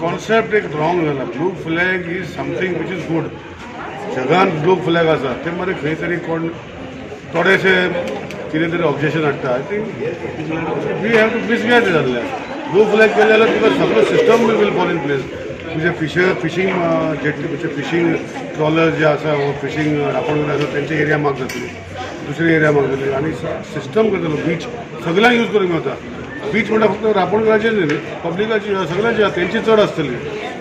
Concept एक wrong जाला. Blue flag is something which is good. जगान ब्लू फ्लॅग आसा ते मरे खंय तरी कोण थोडेशे कितें तरी ऑब्जेक्शन हाडटा. I think we have to misguide जाल्ले. ब्लू फ्लॅग केले जाल्यार तुका सगळो system will fall in place. तुझे फिशींग जेटी म्हणजे फिशींग ट्रॉलर जे आसा वो फिशींग रापण आसा तेंचे एरिया मार्क जातली, दुसरे एरिया मार्क जातली आनी सिस्टम करतलो. बीच सगळ्यांक यूज करूंक मेळटा. बीच म्हणटा फक्त रापणकाराचेच न्ही, पब्लिकाची सगळ्यांची तेंची चड आसतली.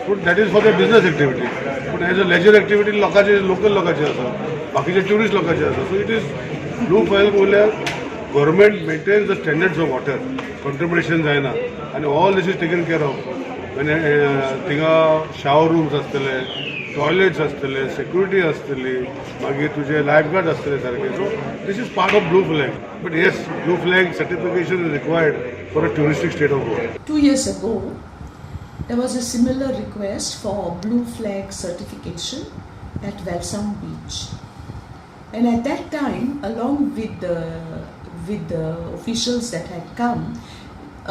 पूण that is for the business activity. पूण एज अ लेजर एक्टिविटी लोकांचे लोकल लोकांचे आसा, बाकीचे ट्युरिस्ट लोकांचे आसा. So it is blue flag म्हणल्यार government maintains the standards of water, contribution जायना आनी all this is taken care of. थिंगा शावर रूम्स आसतले, टॉयलेट्स आसतले, सेक्युरिटी आसतली, मागीर तुझे लायफ गार्ड आसतले सारके. So this is part of blue flag. But yes, blue flag certification is required for a touristic state of Goa. 2 years ago, there was a similar request for blue flag certification at Valsam Beach. And at that time, along with the officials that had come,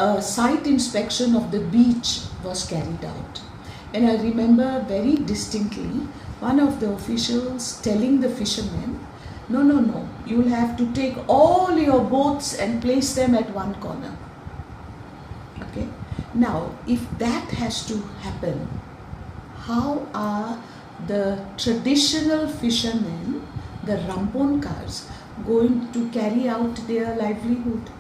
a site inspection of the beach was carried out. And I remember very distinctly one of the officials telling the fishermen, no, you'll have to take all your boats and place them at one corner. Okay. Now, if that has to happen, how are the traditional fishermen, the ramponkars, going to carry out their livelihood?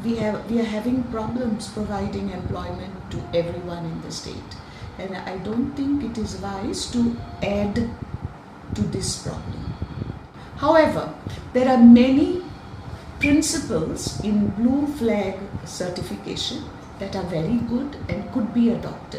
We are having problems providing employment to everyone in the state, and I don't think it is wise to add to this problem. However, there are many principles in blue flag certification that are very good and could be adopted.